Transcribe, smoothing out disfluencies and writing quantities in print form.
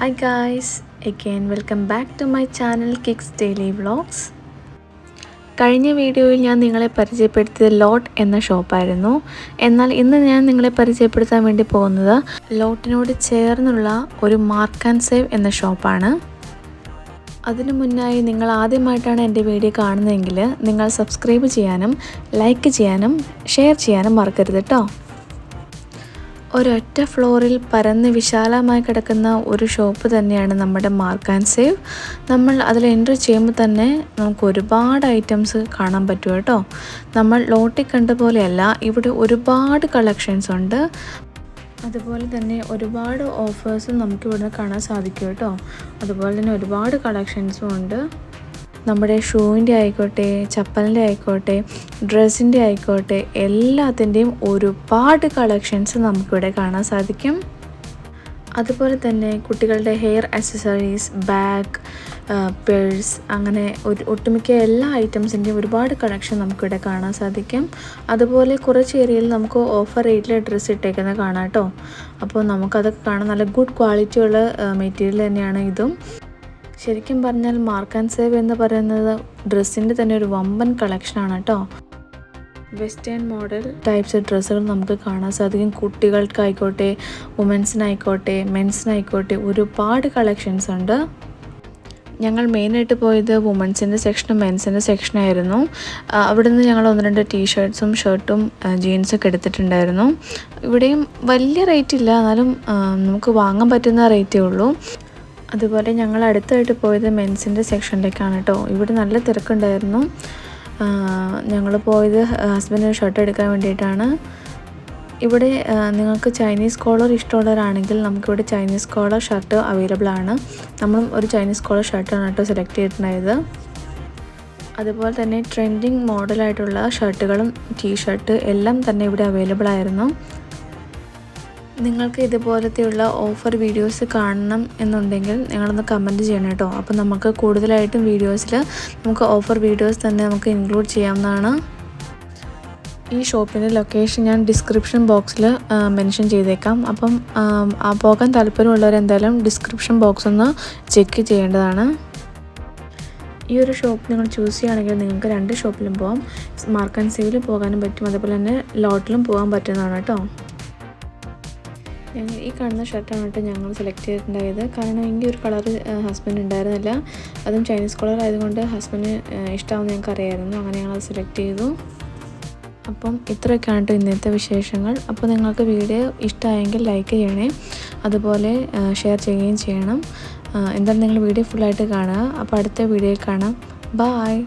Hi guys, again welcome back to my channel Kicks Daily Vlogs. കഴിഞ്ഞ വീഡിയോയിൽ ഞാൻ നിങ്ങളെ പരിചയപ്പെടുത്തിയത് ലോട്ട് എന്ന ഷോപ്പായിരുന്നു. എന്നാൽ ഇന്ന് ഞാൻ നിങ്ങളെ പരിചയപ്പെടുത്താൻ വേണ്ടി പോകുന്നത് ലോട്ടിനോട് ചേർന്നുള്ള ഒരു മാർക്ക് ആൻഡ് സേവ് എന്ന ഷോപ്പാണ്. അതിനു മുന്നായി നിങ്ങൾ ആദ്യമായിട്ടാണ് എൻ്റെ വീഡിയോ കാണുന്നതെങ്കിൽ നിങ്ങൾ സബ്സ്ക്രൈബ് ചെയ്യാനും ലൈക്ക് ചെയ്യാനും ഷെയർ ചെയ്യാനും മറക്കരുത് കേട്ടോ. ഒരൊറ്റ ഫ്ലോറിൽ പരന്ന് വിശാലമായി കിടക്കുന്ന ഒരു ഷോപ്പ് തന്നെയാണ് നമ്മുടെ മാർക്ക് ആൻഡ് സേവ്. നമ്മൾ അതിൽ എൻട്രി ചെയ്യുമ്പോൾ തന്നെ നമുക്ക് ഒരുപാട് ഐറ്റംസ് കാണാൻ പറ്റും കേട്ടോ. നമ്മൾ ലോട്ടിൽ കണ്ട പോലെയല്ല, ഇവിടെ ഒരുപാട് കളക്ഷൻസ് ഉണ്ട്. അതുപോലെ തന്നെ ഒരുപാട് ഓഫേഴ്സും നമുക്കിവിടെ കാണാൻ സാധിക്കും കേട്ടോ. അതുപോലെ തന്നെ ഒരുപാട് കളക്ഷൻസും ഉണ്ട്. നമ്മുടെ ഷൂവിൻ്റെ ആയിക്കോട്ടെ, ചപ്പലിൻ്റെ ആയിക്കോട്ടെ, ഡ്രസ്സിൻ്റെ ആയിക്കോട്ടെ, എല്ലാത്തിൻ്റെയും ഒരുപാട് കളക്ഷൻസ് നമുക്കിവിടെ കാണാൻ സാധിക്കും. അതുപോലെ തന്നെ കുട്ടികളുടെ ഹെയർ ആക്സസറീസ്, ബാഗ്, പേഴ്സ്, അങ്ങനെ ഒട്ടുമിക്ക എല്ലാ ഐറ്റംസിൻ്റെയും ഒരുപാട് കളക്ഷൻ നമുക്കിവിടെ കാണാൻ സാധിക്കും. അതുപോലെ കുറച്ച് ഏരിയയിൽ നമുക്ക് ഓഫർ റേറ്റിൽ ഡ്രസ്സ് ഇട്ടേക്കുന്നത് കാണാം കേട്ടോ. അപ്പോൾ നമുക്കതൊക്കെ കാണാൻ നല്ല ഗുഡ് ക്വാളിറ്റിയുള്ള മെറ്റീരിയൽ തന്നെയാണ് ഇതും. ശരിക്കും പറഞ്ഞാൽ മാർക്ക് ആൻഡ് സേവ് എന്ന് പറയുന്നത് ഡ്രസ്സിൻ്റെ തന്നെ ഒരു വമ്പൻ കളക്ഷനാണ് കേട്ടോ. വെസ്റ്റേൺ മോഡൽ ടൈപ്സ് ഡ്രസ്സുകൾ നമുക്ക് കാണാൻ സാധിക്കും. കുട്ടികൾക്കായിക്കോട്ടെ, വുമൻസിനായിക്കോട്ടെ, മെൻസിനായിക്കോട്ടെ, ഒരുപാട് കളക്ഷൻസ് ഉണ്ട്. ഞങ്ങൾ മെയിനായിട്ട് പോയത് വുമൻസിൻ്റെ സെക്ഷനും മെൻസിൻ്റെ സെക്ഷനായിരുന്നു. അവിടെ നിന്ന് ഞങ്ങൾ 1-2 ടീഷർട്ട്സും ഷർട്ടും ജീൻസൊക്കെ എടുത്തിട്ടുണ്ടായിരുന്നു. ഇവിടെയും വലിയ റേറ്റ് ഇല്ല, എന്നാലും നമുക്ക് വാങ്ങാൻ പറ്റുന്ന റേറ്റേ ഉള്ളൂ. അതുപോലെ ഞങ്ങൾ അടുത്തായിട്ട് പോയത് മെൻസിൻ്റെ സെക്ഷനിലേക്കാണ് കേട്ടോ. ഇവിടെ നല്ല തിരക്കുണ്ടായിരുന്നു. ഞങ്ങൾ പോയത് ഹസ്ബൻഡിന് ഷർട്ട് എടുക്കാൻ വേണ്ടിയിട്ടാണ്. ഇവിടെ നിങ്ങൾക്ക് ചൈനീസ് കോളർ ഇഷ്ടമുള്ളവരാണെങ്കിൽ നമുക്കിവിടെ ചൈനീസ് കോളർ ഷർട്ട് അവൈലബിൾ ആണ്. നമ്മളും ഒരു ചൈനീസ് കോളർ ഷർട്ടാണ് കേട്ടോ സെലക്ട് ചെയ്തിട്ടുണ്ടായത്. അതുപോലെ തന്നെ ട്രെൻഡിങ് മോഡലായിട്ടുള്ള ഷർട്ടുകളും ടീഷർട്ട് എല്ലാം തന്നെ ഇവിടെ അവൈലബിൾ ആയിരുന്നു. നിങ്ങൾക്ക് ഇതുപോലത്തെയുള്ള ഓഫർ വീഡിയോസ് കാണണം എന്നുണ്ടെങ്കിൽ നിങ്ങളൊന്ന് കമൻറ്റ് ചെയ്യണം കേട്ടോ. അപ്പോൾ നമുക്ക് കൂടുതലായിട്ടും വീഡിയോസിൽ നമുക്ക് ഓഫർ വീഡിയോസ് തന്നെ നമുക്ക് ഇൻക്ലൂഡ് ചെയ്യാവുന്നതാണ്. ഈ ഷോപ്പിൻ്റെ ലൊക്കേഷൻ ഞാൻ ഡിസ്ക്രിപ്ഷൻ ബോക്സിൽ മെൻഷൻ ചെയ്തേക്കാം. അപ്പം പോകാൻ താല്പര്യമുള്ളവരെന്തായാലും ഡിസ്ക്രിപ്ഷൻ ബോക്സ് ഒന്ന് ചെക്ക് ചെയ്യേണ്ടതാണ്. ഈ ഒരു ഷോപ്പ് നിങ്ങൾ ചൂസ് ചെയ്യുകയാണെങ്കിൽ നിങ്ങൾക്ക് 2 ഷോപ്പിലും പോകാം. മാർക്ക് ആൻഡ് സേവിലും പോകാനും പറ്റും, അതുപോലെ തന്നെ ലോട്ടിലും പോകാൻ പറ്റുന്നതാണ് കേട്ടോ. ഈ കാണുന്ന ഷർട്ടാണ് കേട്ടോ ഞങ്ങൾ സെലക്ട് ചെയ്തിട്ടുണ്ടായത്. കാരണം ഈ ഒരു കളർ ഹസ്ബൻഡ് ഉണ്ടായിരുന്നില്ല. അതും ചൈനീസ് കളർ ആയതുകൊണ്ട് ഹസ്ബൻഡിന് ഇഷ്ടമാവുമെന്ന് ഞങ്ങൾക്ക് അറിയായിരുന്നു. അങ്ങനെ ഞങ്ങളത് സെലക്ട് ചെയ്തു. അപ്പം ഇത്രയൊക്കെയാണ് കേട്ടോ ഇന്നത്തെ വിശേഷങ്ങൾ. അപ്പോൾ നിങ്ങൾക്ക് വീഡിയോ ഇഷ്ടമായെങ്കിൽ ലൈക്ക് ചെയ്യണേ, അതുപോലെ ഷെയർ ചെയ്യുകയും ചെയ്യണം. എന്തായാലും നിങ്ങൾ വീഡിയോ ഫുള്ളായിട്ട് കാണുക. അപ്പോൾ അടുത്ത വീഡിയോയിൽ കാണാം. ബായ്.